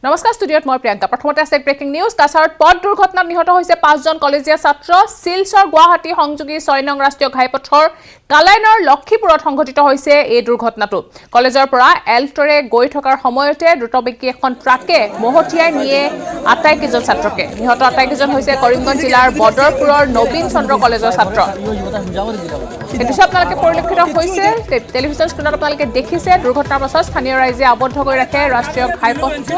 নমস্কাৰ ষ্টুডিঅ'ত মই প্ৰিয়ংকা প্ৰথমতে আছে ব্ৰেকিং নিউজ কাছাৰত পথ দুৰ্ঘটনাত নিহত হৈছে 5 জন কলেজীয়া ছাত্ৰ শিলচৰ গুৱাহাটী সংযোগী 6 নং ৰাষ্ট্ৰীয় ঘাইপথৰ কালাইনৰ লক্ষীপুৰত সংঘটিত হৈছে এই দুৰ্ঘটনাটো কলেজৰ পৰা এল্টৰে গৈ থকাৰ সময়তে দ্ৰুতবেগী এখন ট্ৰাকে মহতিয়াই নিয়ে আটাইকেইজন ছাত্ৰকে নিহত আটাইকেইজন হৈছে কৰিমগঞ্জ জিলাৰ বদৰপুৰৰ নবীন চন্দ্ৰ কলেজৰ ছাত্ৰ এই দৃশ্য আপোনালোকে পৰিলক্ষিত হৈছে টেলিভিছন স্ক্ৰীনত আপোনালোকে দেখিছে দুৰ্ঘটনাৰ পাছত স্থানীয় ৰাইজে আবদ্ধ কৰি ৰাখে ৰাষ্ট্ৰীয় ঘাইপথটো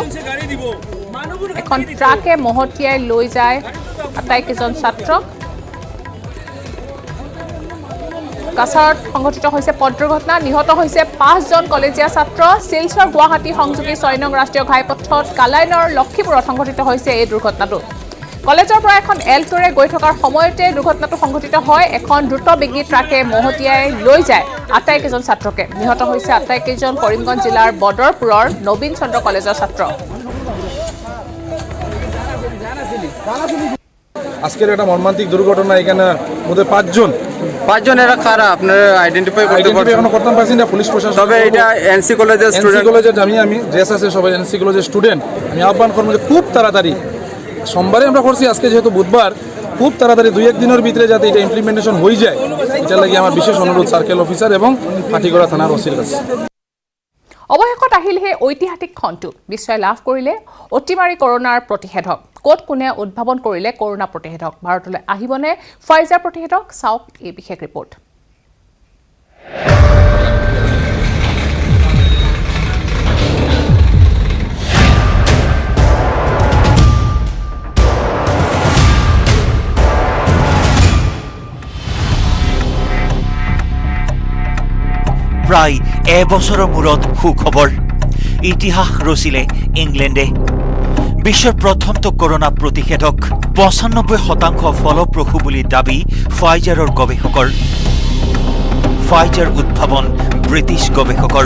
এখন ট্ৰাকে মহতিয়াই লৈ যায় আটাইকেইজন ছাত্ৰক কাছাৰত সংঘটিত হৈছে পথ দুৰ্ঘটনা নিহত হৈছে 5 জন কলেজীয়া ছাত্ৰ শিলচৰ গুৱাহাটী সংযোগী 6 নং ৰাষ্ট্ৰীয় ঘাইপথত কালাইনৰ লক্ষীপুৰত সংঘটিত হৈছে এই দুৰ্ঘটনাটো কলেজৰ পৰা এখন এল্টৰে গৈ থকাৰ সময়তে দুৰ্ঘটনাটো সংঘটিত হয় এখন দ্ৰুতবেগী ট্ৰাকে মহতিয়াই লৈ যায় আটাইকেইজন ছাত্ৰকে নিহত হৈছে আটাইকেইজন কৰিমগঞ্জ জিলাৰ বদৰপুৰৰ নবীন চন্দ্ৰ কলেজৰ ছাত্ৰ আজকের একটা মর্মান্তিক দুর্ঘটনা এখানে মধ্যে 5 জন এরা কারা আপনারা আইডেন্টিফাই করতে পারছেন এখনো করতে পারছি না পুলিশ প্রশাসন তবে এটা এনসি কলেজের স্টুডেন্ট কলেজের আমি ড্রেস আছে সবাই এনসি কলেজের স্টুডেন্ট আমি আহ্বান করব যে খুব তাড়াতাড়ি সোমবারে আমরা করছি আজকে যেহেতু বুধবার খুব তাড়াতাড়ি 2-1 দিনের ভিতরে যাতে এটা ইমপ্লিমেন্টেশন হয়ে যায় এটা লাগি আমার বিশেষ অনুরোধ সার্কেল অফিসার এবং হাটিগড়া থানার ওসির কাছে অৱশেষত আহিলহে ঐতিহাসিক খণ্টো বিশ্বই লাভ কৰিলে অতিমাৰী কৰোনাৰ প্ৰতিষেধক কোট কোনে উদ্ভাৱন কৰিলে কৰোনা প্ৰতিষেধক ভাৰতলৈ আহিবনে ফাইজাৰ প্ৰতিষেধক চাওক এই বিশেষ ৰিপৰ্ট প্ৰায় এবছৰৰ মূৰত সুখবৰ ইতিহাস ৰচিলে ইংলেণ্ডে বিশ্বৰ প্ৰথমটো কৰোনা প্ৰতিষেধক 95% ফলপ্ৰসূ বুলি দাবী ফাইজাৰৰ গৱেষকৰ ফাইজাৰ উদ্ভাৱন ব্ৰিটিছ গৱেষকৰ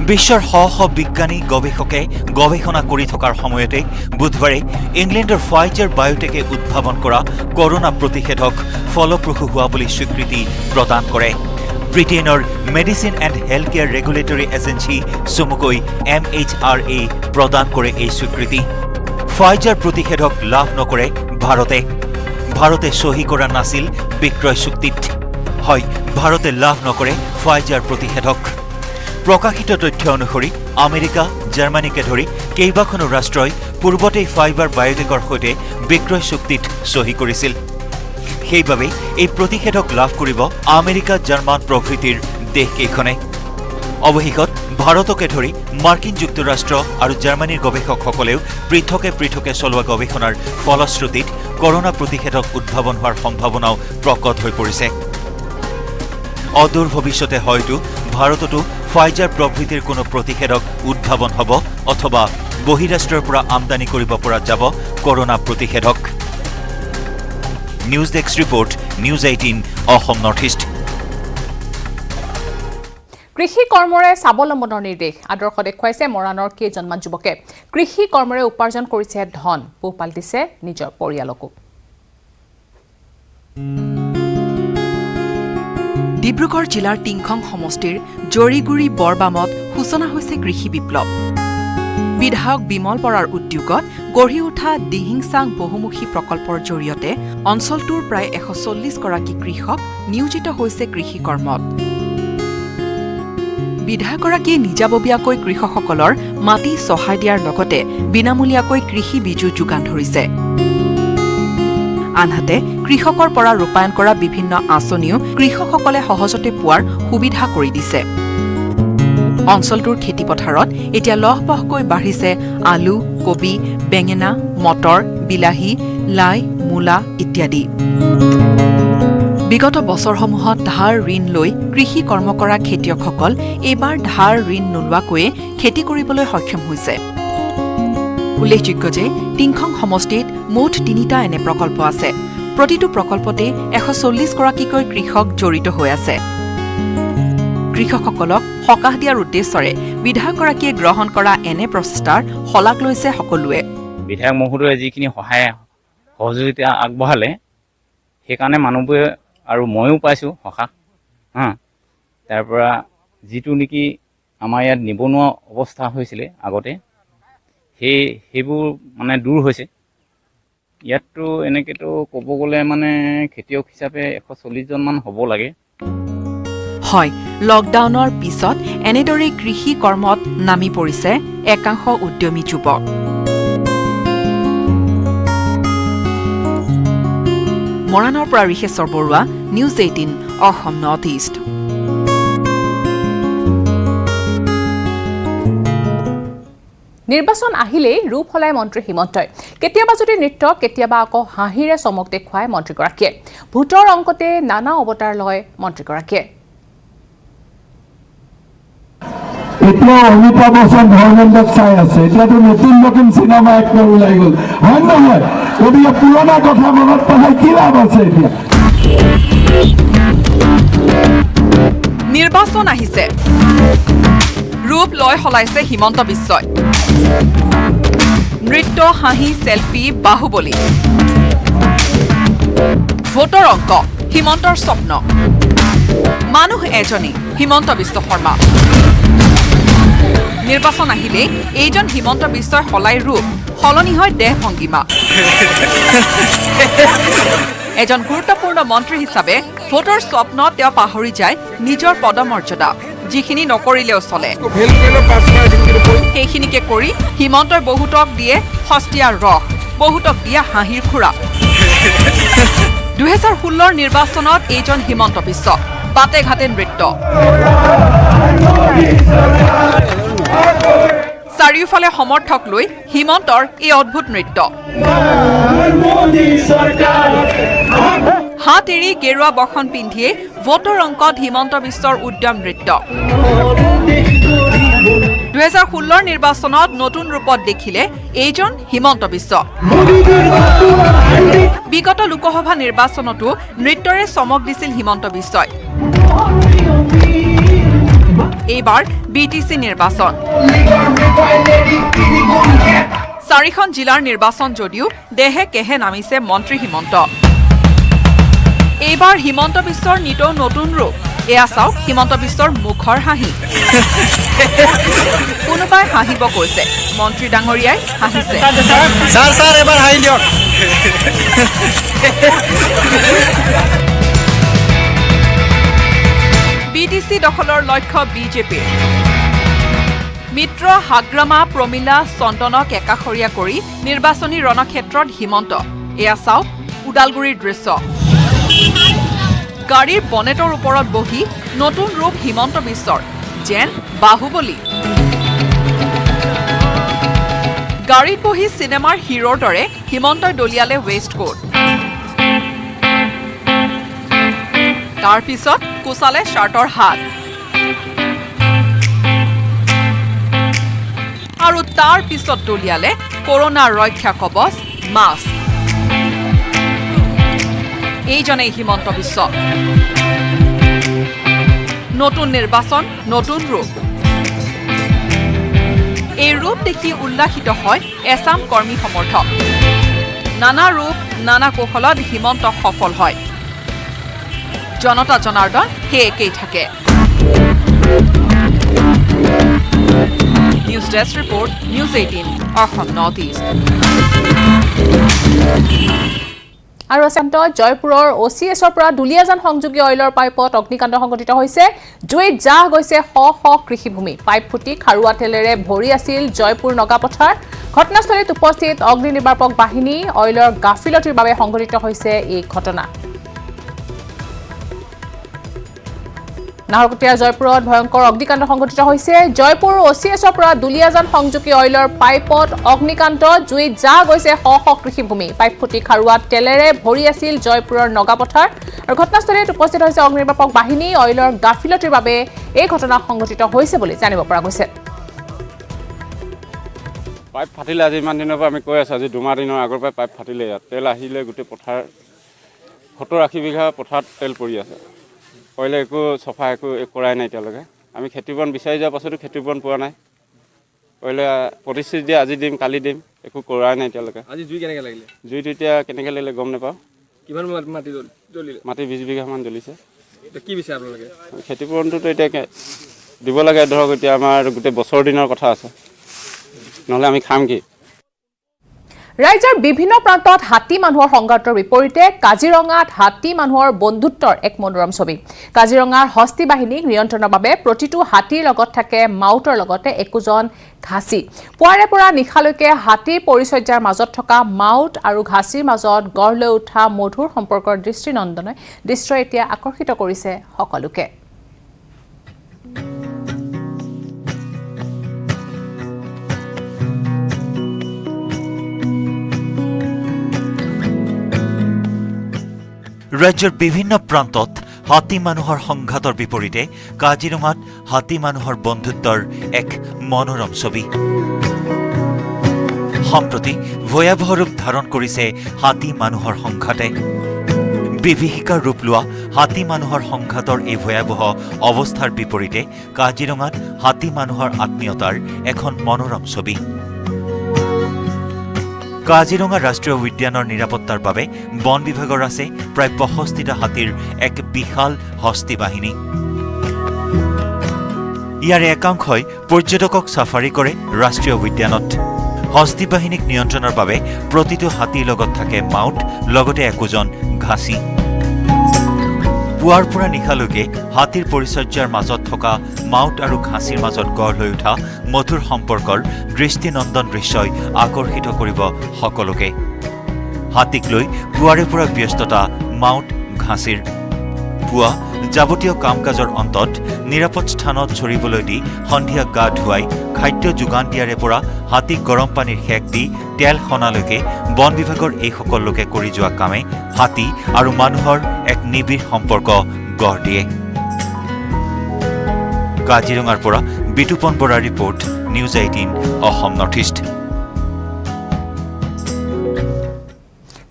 বিশ্বৰ শ বিজ্ঞানী গৱেষকে গৱেষণা কৰি থকাৰ সময়তে বুধবাৰে ইংলেণ্ডৰ ফাইজাৰ বায়োটেকে উদ্ভাৱন কৰা কৰোনা প্ৰতিষেধক ফলপ্ৰসূ হোৱা বুলি স্বীকৃতি প্ৰদান কৰে ব্ৰিটেইনৰ medicine and health care regulatory agency চমুকৈ MHRA প্ৰদান কৰে এই স্বীকৃতি ফাইজাৰ প্ৰতিষেধক লাভ নকৰে ভাৰতে সহি কৰা নাছিল বিক্ৰয় চুক্তিত হয় ভাৰতে লাভ নকৰে ফাইজাৰ প্ৰতিষেধক প্ৰকাশিত তথ্য অনুসৰি আমেৰিকা জাৰ্মানীকে ধৰি কেইবাখনো ৰাষ্ট্ৰই পূৰ্বতেই ফাইজাৰ বায়োটেকৰ সৈতে বিক্ৰয় চুক্তিত সহি কৰিছিল সেইবাবে এই প্ৰতিষেধক লাভ কৰিব আমেৰিকা জাৰ্মান প্ৰভৃতিৰ দেশকেইখনে অৱশেষত ভাৰতকে ধৰি মাৰ্কিন যুক্তৰাষ্ট্ৰ আৰু জাৰ্মানীৰ গৱেষকসকলেও পৃথকে চলোৱা গৱেষণাৰ ফলশ্ৰুতিত কৰোনা প্ৰতিষেধক উদ্ভাৱন হোৱাৰ সম্ভাৱনাও প্ৰকট হৈ পৰিছে অদূৰ ভৱিষ্যতে হয়তো ভাৰততো ফাইজাৰ প্ৰভৃতিৰ কোনো প্ৰতিষেধক উদ্ভাৱন হ'ব অথবা বহিৰাষ্ট্ৰৰ পৰা আমদানি কৰিব পৰা যাব কৰোনা প্ৰতিষেধক news desk report news 18 Assam north east কৃষি কৰ্মৰে স্বাৱলম্বনৰ নিৰ্দেশ আদৰ্শ দেখুৱাইছে মৰাণৰ কেইজনমান যুৱকে কৃষি কৰ্মৰে উপাৰ্জন কৰিছে ধন পোহপাল দিছে নিজৰ পৰিয়ালকো ডিব্ৰুগড় জিলাৰ টিংখং সমষ্টিৰ জৰিগুৰি বৰবামত সূচনা হৈছে কৃষি বিপ্লৱ বিধায়ক বিমল বৰাৰ উদ্যোগত গঢ়ি উঠা দিহিংচাং বহুমুখী প্ৰকল্পৰ জৰিয়তে অঞ্চলটোৰ প্ৰায় 140 গৰাকী কৃষক নিয়োজিত হৈছে কৃষি কৰ্মত বিধায়কগৰাকীয়ে নিজাববীয়াকৈ কৃষকসকলৰ মাটি চহাই দিয়াৰ লগতে বিনামূলীয়াকৈ কৃষি বীজো যোগান ধৰিছে আনহাতে কৃষকৰ পৰা ৰূপায়ণ কৰা বিভিন্ন আঁচনিও কৃষকসকলে সহজতে পোৱাৰ সুবিধা কৰি দিছে অঞ্চলটোৰ খেতিপথাৰত এতিয়া লহপহকৈ বাঢ়িছে আলু কবি বেঙেনা মটৰ বিলাহী লাই মূলা ইত্যাদি বিগত বছৰসমূহত ধাৰ ঋণ লৈ কৃষি কৰ্ম কৰা খেতিয়কসকল এইবাৰ ধাৰ ঋণ নোলোৱাকৈয়ে খেতি কৰিবলৈ সক্ষম হৈছে উল্লেখযোগ্য যে টিংখং সমষ্টিত মুঠ 3টা এনে প্ৰকল্প আছে প্ৰতিটো প্ৰকল্পতে 140 গৰাকীকৈ কৃষক জড়িত হৈ আছে কৃষকসকলক সকাহ দিয়াৰ উদ্দেশ্যৰে বিধায়কগৰাকীয়ে গ্ৰহণ কৰা এনে প্ৰচেষ্টাৰ শলাগ লৈছে সকলোৱে বিধায়ক মহোদয়ে যিখিনি সহায় সহযোগিতা আগবঢ়ালে সেইকাৰণে মানুহবোৰে আৰু ময়ো পাইছোঁ সকাহ তাৰ পৰা যিটো নেকি আমাৰ ইয়াত নিবনুৱা অৱস্থা হৈছিলে আগতে সেইবোৰ মানে দূৰ হৈছে ইয়াততো এনেকেতো ক'ব গ'লে মানে খেতিয়ক হিচাপে 140 জনমান হ'ব লাগে হয় লকডাউনৰ পিছত এনেদৰে কৃষি কৰ্মত নামি পৰিছে একাংশ উদ্যমী যুৱক মৰাণৰ পৰা Rishesvar Barua News 18 Assam north east নিৰ্বাচন আহিলেই ৰূপ সলায় মন্ত্ৰী হিমন্তই কেতিয়াবা যদি নৃত্য কেতিয়াবা আকৌ হাঁহিৰে চমক দেখুৱায় মন্ত্ৰীগৰাকীয়ে ভোটৰ অংকতে নানা অৱতাৰ লয় মন্ত্ৰীগৰাকীয়ে এতিয়া অমিতাভ বচ্চন ধৰ্মেন্দ্ৰক চাই আছে এতিয়াতো নতুন চিনেমা এক্টৰ ওলাই গ'ল হয় নহয় গতিকে পুৰণা কথা মনত পেলাই কি লাভ আছে এতিয়া নিৰ্বাচন আহিছে ৰূপ লয় সলাইছে হিমন্ত বিশ্বই নৃত্য হাঁহি সেলফি বাহুবলী ভোটৰ অংক হিমন্তৰ স্বপ্ন মানুহ এজনী হিমন্ত বিশ্ব শৰ্মা নিৰ্বাচন আহিলে এইজন হিমন্ত বিশ্বই সলাই ৰূপ সলনি হয় দেহ ভংগীমা এজন গুৰুত্বপূৰ্ণ মন্ত্ৰী হিচাপে ভোটৰ স্বপ্ন তেওঁ পাহৰি যায় নিজৰ পদমৰ্যাদা যিখিনি নকৰিলেও চলে সেইখিনিকে কৰি হিমন্তই বহুতক দিয়ে সস্তীয়া ৰস বহুতক দিয়ে হাঁহিৰ খুৰা 2016 নিৰ্বাচনত এইজন হিমন্ত বিশ্ব বাটে ঘাটে নৃত্য চাৰিওফালে সমৰ্থক লৈ হিমন্তৰ এই অদ্ভুত নৃত্য হাত এৰি গেৰুৱা বখন পিন্ধিয়ে ভোটৰ অংকত হিমন্ত বিশ্বৰ উদ্যম নৃত্য 2016 নিৰ্বাচনত নতুন ৰূপত দেখিলে এইজন হিমন্ত বিশ্ব বিগত লোকসভা নিৰ্বাচনতো নৃত্যৰে চমক দিছিল হিমন্ত বিশ্বই এইবাৰ বিটিসি নিৰ্বাচন 4খন জিলাৰ নিৰ্বাচন যদিও দেহে কেহে নামিছে মন্ত্ৰী হিমন্ত এইবাৰ হিমন্ত বিশ্বৰ নিতৌ নতুন ৰূপ এয়া চাওক হিমন্ত বিশ্বৰ মুখৰ হাঁহি কোনোবাই হাঁহিব কৈছে মন্ত্ৰী ডাঙৰীয়াই হাঁহিছে স্যাৰ এবাৰ হাই দিয়ক বিটিসি দখলৰ লক্ষ্য বিজেপিৰ মিত্ৰ হাগ্ৰামা প্ৰমিলা চন্দনক একাষৰীয়া কৰি নিৰ্বাচনী ৰণক্ষেত্ৰত হিমন্ত এয়া চাওক উদালগুৰিৰ দৃশ্য গাড়ীৰ বনেটৰ ওপৰত বহি নতুন ৰূপ হিমন্ত বিশ্বৰ যেন বাহুবলী গাড়ীত বহি চিনেমাৰ হিৰোৰ দৰে হিমন্তই দলিয়ালে ৱেষ্ট কোট তাৰ পিছত কুচালে শাৰ্টৰ হাত আৰু তাৰ পিছত দলিয়ালে কৰোনাৰ ৰক্ষা কবচ মাস্ক এইজনেই হিমন্ত বিশ্ব নতুন নিৰ্বাচন নতুন ৰূপ এই ৰূপ দেখি উল্লাসিত হয় এছাম কৰ্মী সমৰ্থক নানা ৰূপ নানা কৌশলত হিমন্ত সফল হয় জনতা জনাৰ্দন সেই একেই থাকে news desk report news 18 Assam north east আৰু আসান্ত জয়পুৰৰ OCSৰ পৰা দুলিয়াজান সংযোগী অইলৰ পাইপত অগ্নিকাণ্ড সংঘটিত হৈছে জুইত জাহ গৈছে শ শ কৃষিভূমি পাইপ ফুটি খাৰুৱা তেলেৰে ভৰি আছিল জয়পুৰ নগাপথাৰ ঘটনাস্থলীত উপস্থিত অগ্নি নিৰ্বাপক বাহিনী অইলৰ গাফিলতিৰ বাবে সংঘটিত হৈছে এই ঘটনা নাহৰকটীয়া জয়পুৰত ভয়ংকৰ অগ্নিকাণ্ড সংঘটিত হৈছে জয়পুৰ OCSৰ পৰা দুলিয়াজান সংযোগী অইলৰ পাইপত অগ্নিকাণ্ড জুইত জাহ গৈছে শ শ কৃষিভূমি পাইপ ফুটি খাৰুৱা তেলেৰে ভৰি আছিল জয়পুৰৰ নগাপথাৰ আৰু ঘটনাস্থলীত উপস্থিত হৈছে অগ্নি নিৰ্বাপক বাহিনী অইলৰ গাফিলতিৰ বাবে এই ঘটনা সংঘটিত হৈছে বুলি জানিব পৰা গৈছে পাইপ ফাটিলে আজি ইমান দিনৰ পৰা আমি কৈ আছোঁ আজি 2 মাহ দিনৰ আগৰ পৰা পাইপ ফাটিলে ইয়াত তেল আহিলে গোটেই পথাৰ 70-80 বিঘা পথাৰত তেল পৰি আছে কইলে একো সফা একো কৰাই নাই এতিয়ালৈকে আমি খেতিবন বিচাৰি যোৱাৰ পাছতো খেতিবন পোৱা নাই কইলে প্ৰতিশ্ৰুতি দিয়ে আজি দিম কালি দিম একো কৰাই নাই এতিয়ালৈকে আজি জুই কেনেকৈ লাগিলে জুইটো এতিয়া কেনেকৈ লাগিলে গম নাপাওঁ কিমান মাটি জ্বলিলে মাটি 20 বিঘামান জ্বলিছে কি বিচাৰে আপোনালোকে খেতিপূৰণটোতো এতিয়া দিব লাগে। ধৰক এতিয়া আমাৰ গোটেই বছৰ দিনৰ কথা আছে, নহ'লে আমি খাম কি? ৰাজ্যৰ বিভিন্ন প্ৰান্তত হাতী মানুহৰ সংঘাতৰ বিপৰীতে কাজিৰঙাত হাতী মানুহৰ বন্ধুত্বৰ এক মনোৰম ছবি। কাজিৰঙাৰ হস্তী বাহিনীক নিয়ন্ত্ৰণৰ বাবে প্ৰতিটো হাতীৰ লগত থাকে মাউতৰ লগতে একোজন ঘাচী। পুৱাৰে পৰা নিশালৈকে হাতীৰ পৰিচৰ্যাৰ মাজত থকা মাউত আৰু ঘাচীৰ মাজত গঢ় লৈ উঠা মধুৰ সম্পৰ্কৰ দৃশ্যই এতিয়া আকৰ্ষিত কৰিছে সকলোকে। ৰাজ্যৰ বিভিন্ন প্ৰান্তত হাতী মানুহৰ সংঘাতৰ বিপৰীতে কাজিৰঙাত হাতী মানুহৰ বন্ধুত্বৰ এক মনোৰম ছবি। সম্প্ৰতি ভয়াৱহ ৰূপ ধাৰণ কৰিছে হাতী মানুহৰ সংঘাতে। বিভীষিকাৰ ৰূপ লোৱা হাতী মানুহৰ সংঘাতৰ এই ভয়াৱহ অৱস্থাৰ বিপৰীতে কাজিৰঙাত হাতী মানুহৰ আত্মীয়তাৰ এখন মনোৰম ছবি। কাজিৰঙা ৰাষ্ট্ৰীয় উদ্যানৰ নিৰাপত্তাৰ বাবে বন বিভাগৰ আছে প্ৰায় 65টা হাতীৰ এক বিশাল হস্তী বাহিনী। ইয়াৰে একাংশই পৰ্যটকক চাফাৰী কৰে ৰাষ্ট্ৰীয় উদ্যানত। হস্তী বাহিনীক নিয়ন্ত্ৰণৰ বাবে প্ৰতিটো হাতীৰ লগত থাকে মাউত, লগতে একোজন ঘাচী। পুৱাৰ পৰা নিশালৈকে হাতীৰ পৰিচৰ্যাৰ মাজত থকা মাউত আৰু ঘাচীৰ মাজত গঢ় লৈ উঠা মধুৰ সম্পৰ্কৰ দৃষ্টিনন্দন দৃশ্যই আকৰ্ষিত কৰিব সকলোকে। হাতীক লৈ পুৱাৰে পৰা ব্যস্ততা মাউত ঘাচীৰ। পুৱা যাৱতীয় কাম কাজৰ অন্তত নিৰাপদ স্থানত চৰিবলৈ দি সন্ধিয়া গা ধুৱাই খাদ্য যোগান দিয়াৰে পৰা হাতীক গৰম পানীৰ সেক দি তেল সনালৈকে বন বিভাগৰ এইসকল লোকে কৰি যোৱা কামে হাতী আৰু মানুহৰ এক নিবিড় সম্পৰ্ক গঢ় দিয়ে। কাজিৰঙাৰ পৰা বিতুপন বৰাৰ report, news 18 Assam north east.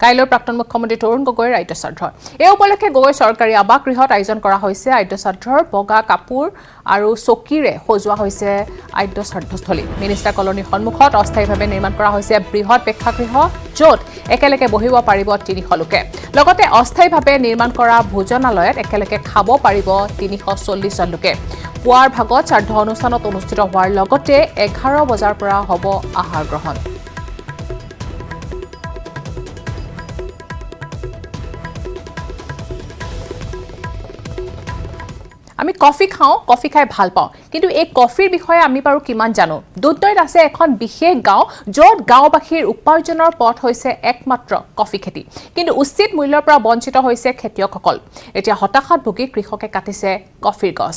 কাইলৈ প্ৰাক্তন মুখ্যমন্ত্ৰী তৰুণ গগৈৰ আদ্য শ্ৰাদ্ধ। এই উপলক্ষে গগৈ চৰকাৰী আৱাস গৃহত আয়োজন কৰা হৈছে আদ্য শ্ৰাদ্ধৰ বগা কাপোৰ আৰু চকীৰে সজোৱা হৈছে আদ্য শ্ৰাদ্ধস্থলী। মিনিষ্টাৰ কলনীৰ সন্মুখত অস্থায়ীভাৱে নিৰ্মাণ কৰা হৈছে বৃহৎ প্ৰেক্ষাগৃহ, য'ত একেলগে বহিব পাৰিব 300 লোকে। লগতে অস্থায়ীভাৱে নিৰ্মাণ কৰা ভোজনালয়ত একেলগে খাব পাৰিব 340 জন লোকে। পুৱাৰ ভাগত শ্ৰাদ্ধ অনুষ্ঠানত অনুষ্ঠিত হোৱাৰ লগতে 11 বজাৰ পৰা হ'ব আহাৰ গ্ৰহণ। আমি কফি খাওঁ, কফি খাই ভাল পাওঁ, কিন্তু এই কফিৰ বিষয়ে আমি বাৰু কিমান জানো? দুধনৈত আছে এখন বিশেষ গাঁও, য'ত গাঁওবাসীৰ উপাৰ্জনৰ পথ হৈছে একমাত্ৰ কফি খেতি। কিন্তু উচিত মূল্যৰ পৰা বঞ্চিত হৈছে খেতিয়কসকল। এতিয়া হতাশাত ভুগি কৃষকে কাটিছে কফিৰ গছ।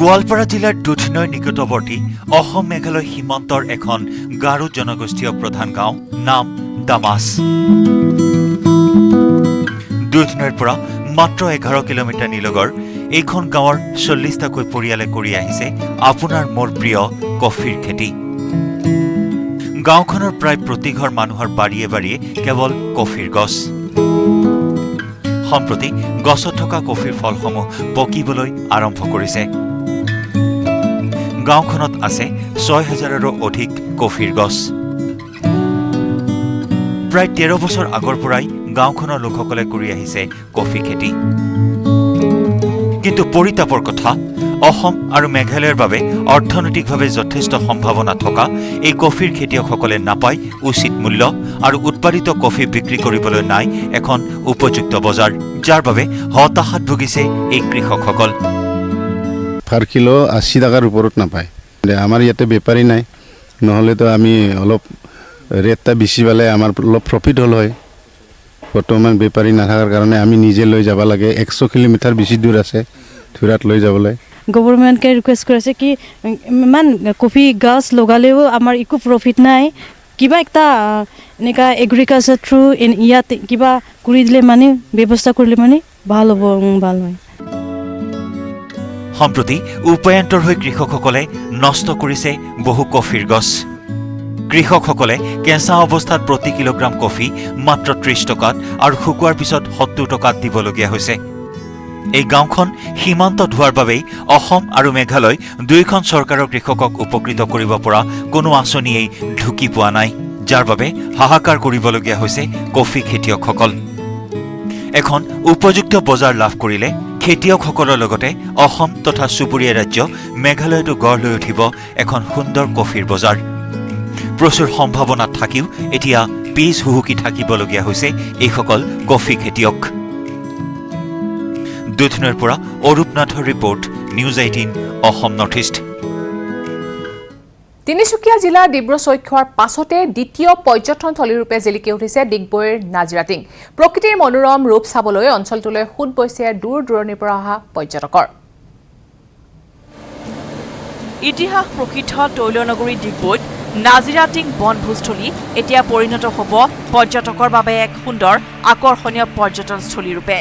গোৱালপাৰা জিলাৰ দুধনৈৰ নিকটৱৰ্তী অসম মেঘালয় সীমান্তৰ এখন গাৰো জনগোষ্ঠীয় প্ৰধান গাঁও, নাম দামাছ। দুধনৈৰ পৰা মাত্ৰ 11 কিলোমিটাৰ নিলগৰ এইখন গাঁৱৰ 40টাকৈ পৰিয়ালে কৰি আহিছে আপোনাৰ মোৰ প্ৰিয় কফিৰ খেতি। গাঁওখনৰ প্ৰায় প্ৰতিঘৰ মানুহৰ বাৰীয়ে বাৰীয়ে কেৱল কফিৰ গছ। সম্প্ৰতি গছত থকা কফিৰ ফলসমূহ পকিবলৈ আৰম্ভ কৰিছে। গাঁওখনত আছে 6000ৰো অধিক কফিৰ গছ। প্ৰায় 13 বছৰ আগৰ পৰাই গাঁওখনৰ লোকসকলে কৰি আহিছে কফি খেতি। কিন্তু পৰিতাপৰ কথা, অসম আৰু মেঘালয়ৰ বাবে অৰ্থনৈতিকভাৱে যথেষ্ট সম্ভাৱনা থকা এই কফিৰ খেতিয়কসকলে নাপায় উচিত মূল্য আৰু উৎপাদিত কফি বিক্ৰী কৰিবলৈ নাই এখন উপযুক্ত বজাৰ, যাৰ বাবে হতাশাত ভুগিছে এই কৃষকসকল। পাৰ কিলো 80 টকাৰ ওপৰত নাপায়। আমাৰ ইয়াতে বেপাৰী নাই, নহ'লেতো আমি অলপ ৰেটটা বেছি পালে আমাৰ অলপ প্ৰফিট হ'ল হয়। বৰ্তমান বেপাৰী নাথাকাৰ কাৰণে আমি নিজে লৈ যাব লাগে। 100 কিলোমিটাৰ বেছি দূৰ আছে থুৰাত লৈ যাবলৈ। গভৰ্ণমেণ্টকে ৰিকুৱেষ্ট কৰিছে কি ইমান কফি গছ লগালেও আমাৰ একো প্ৰফিট নাই, কিবা এটা এনেকুৱা এগ্ৰিকালচাৰ থ্ৰু ইয়াত কিবা কৰি দিলে মানে ব্যৱস্থা কৰিলে মানে ভাল হ'ব, ভাল হয়। সম্প্ৰতি উপায়ন্তৰ হৈ কৃষকসকলে নষ্ট কৰিছে বহু কফিৰ গছ। কৃষকসকলে কেঁচা অৱস্থাত প্ৰতি কিলোগ্ৰাম কফি মাত্ৰ 30 টকাত আৰু শুকোৱাৰ পিছত 70 টকাত দিবলগীয়া হৈছে। এই গাঁওখন সীমান্তত হোৱাৰ বাবেই অসম আৰু মেঘালয় দুয়োখন চৰকাৰৰ কৃষকক উপকৃত কৰিব পৰা কোনো আঁচনিয়েই ঢুকি পোৱা নাই, যাৰ বাবে হাহাকাৰ কৰিবলগীয়া হৈছে কফি খেতিয়কসকল। এখন উপযুক্ত বজাৰ লাভ কৰিলে খেতিয়কসকলৰ লগতে অসম তথা চুবুৰীয়া ৰাজ্য মেঘালয়তো গঢ় লৈ উঠিব এখন সুন্দৰ কফিৰ বজাৰ। প্ৰচুৰ সম্ভাৱনা থাকিও এতিয়া পিছ হুহুকি থাকিবলগীয়া হৈছে এইসকল কফি খেতিয়ক। দুধনৈৰ পৰা অৰূপ নাথৰ report, news 18 Assam north east. Tinsukia জিলাৰ ডিব্ৰু-চৈখোৱাৰ পাছতে দ্বিতীয় পৰ্যটনথলীৰূপে জিলিকি উঠিছে ডিগবৈৰ নাজিৰাটিং। প্ৰকৃতিৰ মনোৰম ৰূপ চাবলৈ অঞ্চলটোলৈ সোঁত বৈছে দূৰ দূৰণিৰ পৰা অহা পৰ্যটকৰ। ইতিহাস প্ৰসিদ্ধ তৈলনগৰী ডিগবৈত নাজিৰাটিং বনভোজস্থলী এতিয়া পৰিণত হ'ব পৰ্যটকৰ বাবে এক সুন্দৰ আকৰ্ষণীয় পৰ্যটনস্থলীৰূপে।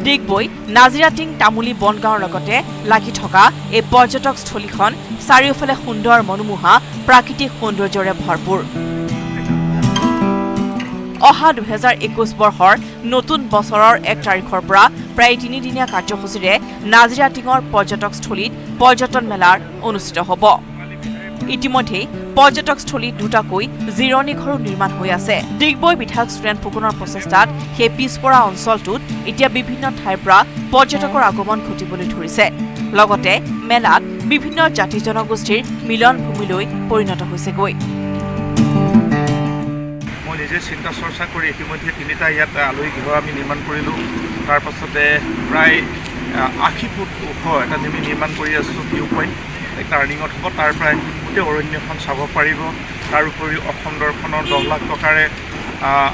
ডিগবৈ নাজিৰাটিং তামুলী বনগাঁৱৰ লগতে লাগি থকা এই পৰ্যটকস্থলীখন চাৰিওফালে সুন্দৰ মনোমোহা প্ৰাকৃতিক সৌন্দৰ্যৰে ভৰপূৰ। অহা 2021 বৰ্ষৰ নতুন বছৰৰ 1 তাৰিখৰ পৰা প্ৰায় 3 দিনীয়া কাৰ্যসূচীৰে নাজিৰাটিঙৰ পৰ্যটকস্থলীত পৰ্যটন মেলাৰ অনুষ্ঠিত হ'ব। ইতিমধ্যে পৰ্যটকস্থলীত দুটাকৈ জিৰণি ঘৰো নিৰ্মাণ হৈ আছে। ডিগবৈ বিধায়ক সুৰেন ফুকনৰ প্ৰচেষ্টাত সেই পিছপৰা অঞ্চলটোত এতিয়া বিভিন্ন ঠাইৰ পৰা পৰ্যটকৰ আগমন ঘটিবলৈ ধৰিছে। লগতে মেলাত বিভিন্ন জাতি জনগোষ্ঠীৰ মিলন ভূমিলৈ পৰিণত হৈছেগৈ। মই নিজে চিন্তা চৰ্চা কৰি ইতিমধ্যে 3টা ইয়াত আলহী গৃহ আমি নিৰ্মাণ কৰিলোঁ। তাৰ পাছতে প্ৰায় 80 ফুট ওখ এটা আমি নিৰ্মাণ কৰি আছোঁ ভিউ পইণ্ট। টাৰ্ণিঙত হ'ব, তাৰ পৰাই গোটেই অৰণ্যখন চাব পাৰিব। তাৰ উপৰিও অসম দৰ্শনৰ 10 লাখ টকাৰে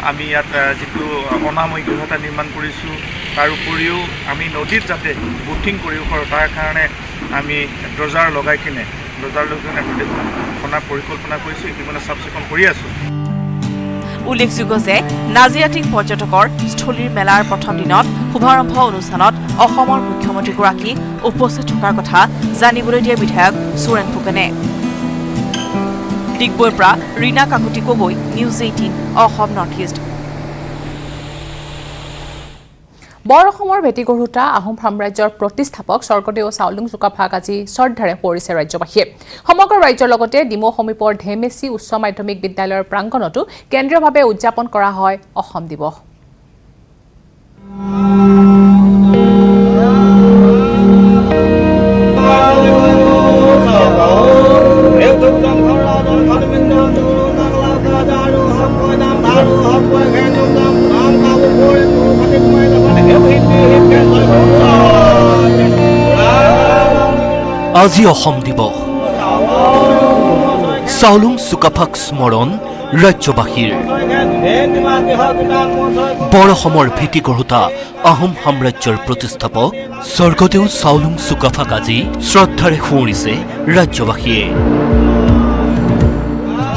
আমি ইয়াত যিটো অনাময় গৃহ এটা নিৰ্মাণ কৰিছোঁ। তাৰ উপৰিও আমি নদীত যাতে বোটিং কৰিব পাৰোঁ তাৰ কাৰণে আমি ড্ৰজাৰ লগাই কিনে গোটেইখন খনাৰ পৰিকল্পনা কৰিছোঁ। ইতিমধ্যে চাফ চিকুণ কৰি আছোঁ। উল্লেখযোগ্য যে নাজিৰাটিং পৰ্যটকৰ স্থলীৰ মেলাৰ প্ৰথম দিনত শুভাৰম্ভ অনুষ্ঠানত অসমৰ মুখ্যমন্ত্ৰীগৰাকী উপস্থিত থকাৰ কথা জানিবলৈ দিয়া বিধায়ক সুৰেন ফুকনে। ডিগবৈৰ পৰা Rina Kakati Gogoi, News 18 Assam north east. বৰ অসমৰ ভেটি গঢ়োতা আহোম সাম্ৰাজ্যৰ প্ৰতিষ্ঠাপক স্বৰ্গদেউ চাওলুং চুকাফাক আজি শ্ৰদ্ধাৰে সোঁৱৰিছে ৰাজ্যবাসীয়ে। সমগ্ৰ ৰাজ্যৰ লগতে ডিমৌ সমীপৰ ধেমেচি উচ্চ মাধ্যমিক বিদ্যালয়ৰ প্ৰাংগণতো কেন্দ্ৰীয়ভাৱে উদযাপন কৰা হয় অসম দিৱস। আজি অসম দিৱস। চাওলুং চুকাফাক স্মৰণ ৰাজ্যবাসীৰ। বৰ অসমৰ ভেটি গঢ়োতা আহোম সাম্ৰাজ্যৰ প্ৰতিষ্ঠাপক স্বৰ্গদেউ চাওলুং চুকাফাক আজি শ্ৰদ্ধাৰে সোঁৱৰিছে ৰাজ্যবাসীয়ে।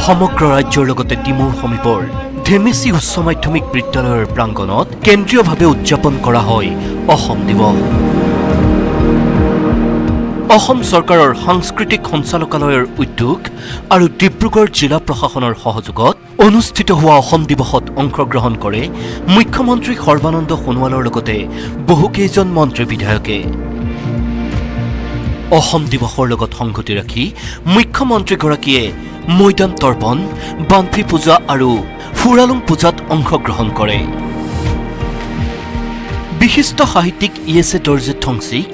সমগ্ৰ ৰাজ্যৰ লগতে ডিমৌৰ সমীপৰ ধেমেচি উচ্চ মাধ্যমিক বিদ্যালয়ৰ প্ৰাংগণত কেন্দ্ৰীয়ভাৱে উদযাপন কৰা হয় অসম দিৱস। অসম চৰকাৰৰ সাংস্কৃতিক সঞ্চালকালয়ৰ উদ্যোগ আৰু ডিব্ৰুগড় জিলা প্ৰশাসনৰ সহযোগত অনুষ্ঠিত হোৱা অসম দিৱসত অংশগ্ৰহণ কৰে মুখ্যমন্ত্ৰী সৰ্বানন্দ সোণোৱালৰ লগতে বহুকেইজন মন্ত্ৰী বিধায়কে। অসম দিৱসৰ লগত সংগতি ৰাখি মুখ্যমন্ত্ৰীগৰাকীয়ে মৈদাম তৰ্পণ, বান্ফি পূজা আৰু ফুৰালুং পূজাত অংশগ্ৰহণ কৰে। বিশিষ্ট সাহিত্যিক ইয়েছে দৰ্জে থংচিক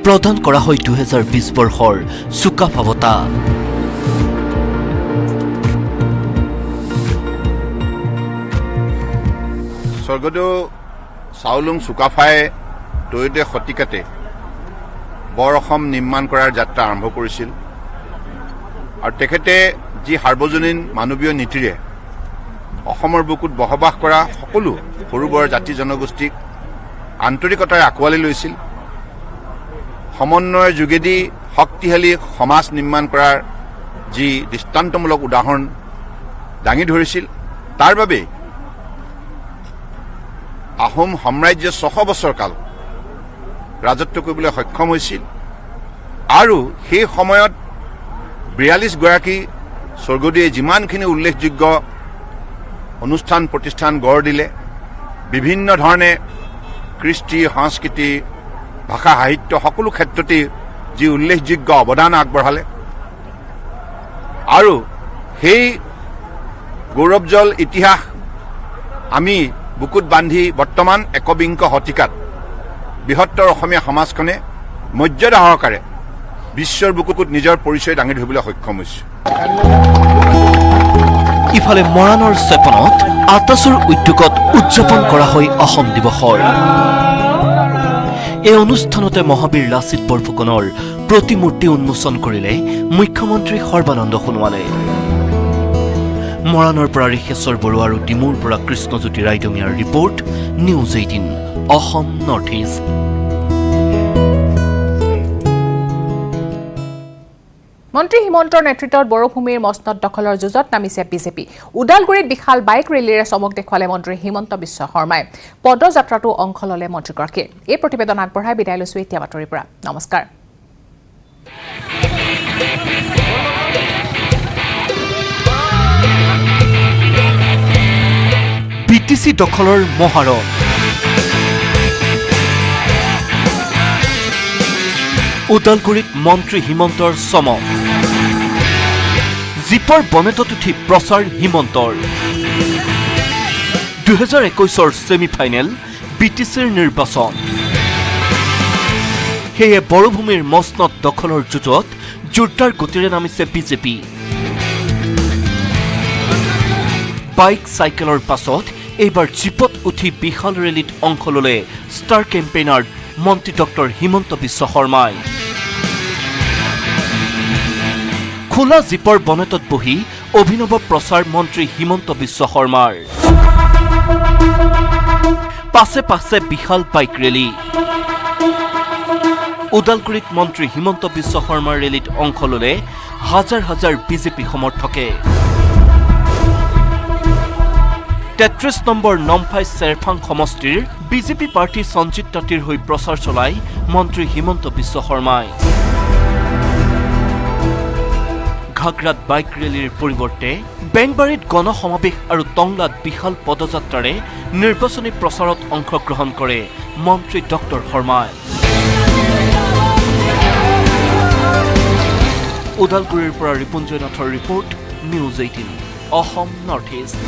প্ৰদান কৰা হয় 2020 বৰ্ষৰ চুকাফা বঁটা। স্বৰ্গদেউ চাওলুং চুকাফাই ত্ৰয়োদশ শতিকাতে বৰ অসম নিৰ্মাণ কৰাৰ যাত্ৰা আৰম্ভ কৰিছিল আৰু তেখেতে যি সাৰ্বজনীন মানৱীয় নীতিৰে অসমৰ বুকুত বসবাস কৰা সকলো সৰু বৰ জাতি জনগোষ্ঠীক আন্তৰিকতাৰে আঁকোৱালি লৈছিল। সমন্বয়ৰ যোগেদি শক্তিশালী সমাজ নিৰ্মাণ কৰাৰ যি দৃষ্টান্তমূলক উদাহৰণ দাঙি ধৰিছিল, তাৰ বাবে আহোম সাম্ৰাজ্য 600 বছৰ কাল ৰাজত্ব কৰিবলৈ সক্ষম হৈছিল আৰু সেই সময়ত 42 গৰাকী স্বৰ্গদেৱে যিমানখিনি উল্লেখযোগ্য অনুষ্ঠান প্ৰতিষ্ঠান গঢ় দিলে, বিভিন্ন ধৰণে কৃষ্টি সংস্কৃতি ভাষা সাহিত্য সকলো ক্ষেত্ৰতে যি উল্লেখযোগ্য অৱদান আগবঢ়ালে আৰু সেই গৌৰৱজল ইতিহাস আমি বুকুত বান্ধি বৰ্তমান একবিংশ শতিকাত বৃহত্তৰ অসমীয়া সমাজখনে মৰ্যাদা সহকাৰে বিশ্বৰ বুকুত নিজৰ পৰিচয় দাঙি ধৰিবলৈ সক্ষম হৈছে। ইফালে মৰাণৰ চেপনত আটাচুৰ উদ্যোগত উদযাপন কৰা হয় অসম দিৱসৰ। এই অনুষ্ঠানতে মহাবীৰ লাচিত বৰফুকনৰ প্ৰতিমূৰ্তি উন্মোচন কৰিলে মুখ্যমন্ত্ৰী সৰ্বানন্দ সোণোৱালে। মৰাণৰ পৰা ঋষেশ্বৰ বৰুৱা আৰু ডিমুৰ পৰা কৃষ্ণজ্যোতি ৰাইডঙীয়াৰ report, news 18 Assam north East. মন্ত্ৰী হিমন্তৰ নেতৃত্বত বড়োভূমিৰ মসনদ দখলৰ যুঁজত নামিছে বিজেপি। ওদালগুৰিত বিশাল বাইক ৰেলীৰে চমক দেখুৱালে মন্ত্ৰী হিমন্ত বিশ্ব শৰ্মাই। পদযাত্ৰাতো অংশ ললে মন্ত্ৰীগৰাকীয়ে। এই প্ৰতিবেদন আগবঢ়াই বিদায় লৈছো এতিয়া বাতৰিৰ পৰা। নমস্কাৰ। BTC দখলৰ মহাৰণ। ওদালগুৰিত মন্ত্ৰী হিমন্তৰ চমক। জিপৰ বনেটত উঠি প্ৰচাৰ হিমন্তৰ। 2021 ছেমি ফাইনেল BTCৰ নিৰ্বাচন। সেয়ে বড়োভূমিৰ মসনদ দখলৰ যুঁজত জোৰদাৰ গতিৰে নামিছে বিজেপি। বাইক চাইকেলৰ পাছত এইবাৰ জিপত উঠি বিশাল ৰেলীত অংশ ললে ষ্টাৰ কেম্পেইনাৰ মন্ত্ৰী ডক্টৰ হিমন্ত বিশ্ব শৰ্মাই। খোলা জিপৰ বনেটত বহি অভিনৱ প্ৰচাৰ মন্ত্ৰী হিমন্ত বিশ্ব শৰ্মাৰ। পাছে পাছে বিশাল বাইক ৰেলী। ওদালগুৰিত মন্ত্ৰী হিমন্ত বিশ্ব শৰ্মাৰ ৰেলীত অংশ ললে হাজাৰ হাজাৰ বিজেপি সমৰ্থকে। 33 নম্বৰ নমফাই চেৰফাং সমষ্টিৰ বিজেপি প্ৰাৰ্থী সঞ্জিত তাঁতীৰ হৈ প্ৰচাৰ চলাই মন্ত্ৰী হিমন্ত বিশ্ব শৰ্মাই। ঘাগৰাত বাইক ৰেলীৰ পৰিৱৰ্তে বেংবাৰীত গণসমাৱেশ আৰু টংলাত বিশাল পদযাত্ৰাৰে নিৰ্বাচনী প্ৰচাৰত অংশগ্ৰহণ কৰে মন্ত্ৰী ডক্টৰ শৰ্মাই। ওদালগুৰিৰ পৰা ৰিপুঞ্জয় নাথৰ report, news 18 Assam north east.